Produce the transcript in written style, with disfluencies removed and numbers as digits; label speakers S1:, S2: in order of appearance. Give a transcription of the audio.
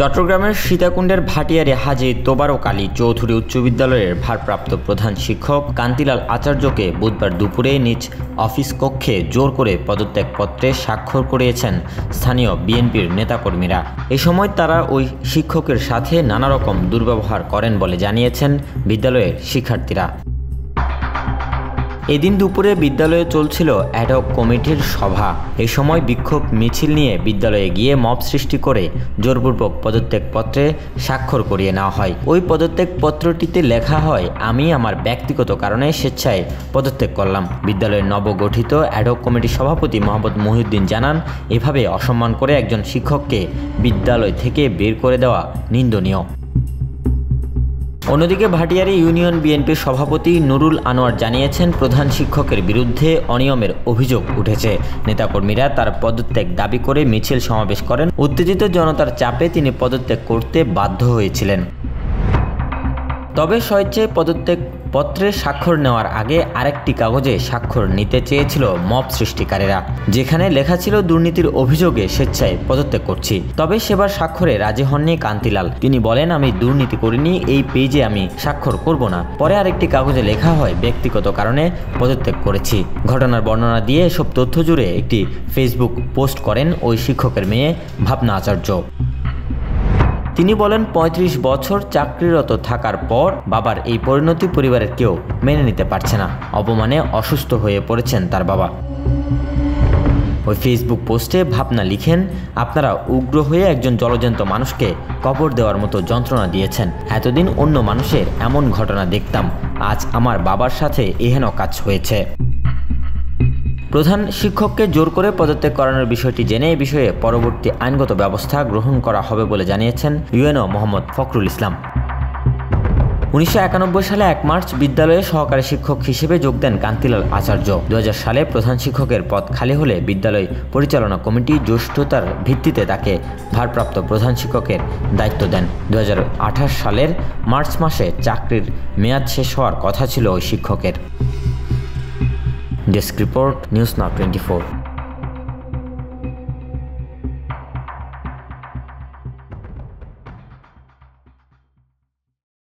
S1: চট্টগ্রামের সীতাকুণ্ডের ভাটিয়ারি হাজী তোবারক আলী চৌধুরী উচ্চ বিদ্যালয়ের ভারপ্রাপ্ত প্রধান শিক্ষক কান্তিলাল আচার্যকে বুধবার দুপুরে নিজ অফিস কক্ষে জোর করে পদত্যাগপত্রে স্বাক্ষর করিয়েছেন স্থানীয় বিএনপির নেতাকর্মীরা। এ সময় তারা ওই শিক্ষকের সাথে নানা রকম দুর্ব্যবহার করেন বলে জানিয়েছেন বিদ্যালয়ের শিক্ষার্থীরা। এদিন দুপুরে বিদ্যালয়ে চলছিল অ্যাডহক কমিটির সভা। এই সময় বিক্ষোভ মিছিল নিয়ে বিদ্যালয়ে গিয়ে মব সৃষ্টি করে জোরপূর্বক পদত্যাগপত্রে স্বাক্ষর করিয়ে নেওয়া হয়। ওই পদত্যাগপত্রটিতে লেখা হয়, আমি আমার ব্যক্তিগত কারণে স্বেচ্ছায় পদত্যাগ করলাম। বিদ্যালয়ের নবগঠিত অ্যাডহক কমিটির সভাপতি মোহাম্মদ মহিউদ্দিন জানান, এভাবে অসম্মান করে একজন শিক্ষককে বিদ্যালয় থেকে বের করে দেওয়া নিন্দনীয়। অন্যদিকে ভাটিয়ারি ইউনিয়ন বিএনপির সভাপতি নুরুল আনোয়ার জানিয়েছেন, প্রধান শিক্ষকের বিরুদ্ধে অনিয়মের অভিযোগ উঠেছে। নেতাকর্মীরা তার পদত্যাগ দাবি করে মিছিল সমাবেশ করেন। উত্তেজিত জনতার চাপে তিনি পদত্যাগ করতে বাধ্য হয়েছিলেন। তবে স্বেচ্ছায় পদত্যাগ পত্রে স্বাক্ষর নেওয়ার আগে আরেকটি কাগজে স্বাক্ষর নিতে চেয়েছিল মব সৃষ্টিকারীরা, যেখানে লেখা ছিল দুর্নীতির অভিযোগে স্বেচ্ছায় পদত্যাগ করছি। তবে সেবার স্বাক্ষরে রাজি হননি কান্তিলাল। তিনি বলেন, আমি দুর্নীতি করিনি, এই পেজে আমি স্বাক্ষর করব না। পরে আরেকটি কাগজে লেখা হয়, ব্যক্তিগত কারণে পদত্যাগ করেছি। ঘটনার বর্ণনা দিয়ে এসব তথ্য জুড়ে একটি ফেসবুক পোস্ট করেন ওই শিক্ষকের মেয়ে ভাবনা আচার্য। তিনি বলেন, ৩৫ বছর চাকরিরত থাকার পর বাবার এই পরিণতি পরিবারের কেউ মেনে নিতে পারছে না। অপমানে অসুস্থ হয়ে পড়েছেন তার বাবা। ওই ফেসবুক পোস্টে ভাবনা লিখেন, আপনারা উগ্র হয়ে একজন জলজ্যান্ত মানুষকে কবর দেওয়ার মতো যন্ত্রণা দিয়েছেন। এতদিন অন্য মানুষের এমন ঘটনা দেখতাম, আজ আমার বাবার সাথে এহেন কাজ হয়েছে। প্রধান শিক্ষককে জোর করে পদত্যাগ করানোর বিষয়টি জেনে এ বিষয়ে পরবর্তী আইনগত ব্যবস্থা গ্রহণ করা হবে বলে জানিয়েছেন ইউএনও মোহাম্মদ ফখরুল ইসলাম। ১৯৯১ সালে ১ মার্চ বিদ্যালয়ে সহকারী শিক্ষক হিসেবে যোগ দেন কান্তিলাল আচার্য। ২০০০ সালে প্রধান শিক্ষকের পদ খালি হলে বিদ্যালয় পরিচালনা কমিটি জ্যেষ্ঠতার ভিত্তিতে তাকে ভারপ্রাপ্ত প্রধান শিক্ষকের দায়িত্ব দেন। ২০২৮ সালের মার্চ মাসে চাকরির মেয়াদ শেষ হওয়ার কথা ছিল ওই শিক্ষকের। Desk report, news now 24।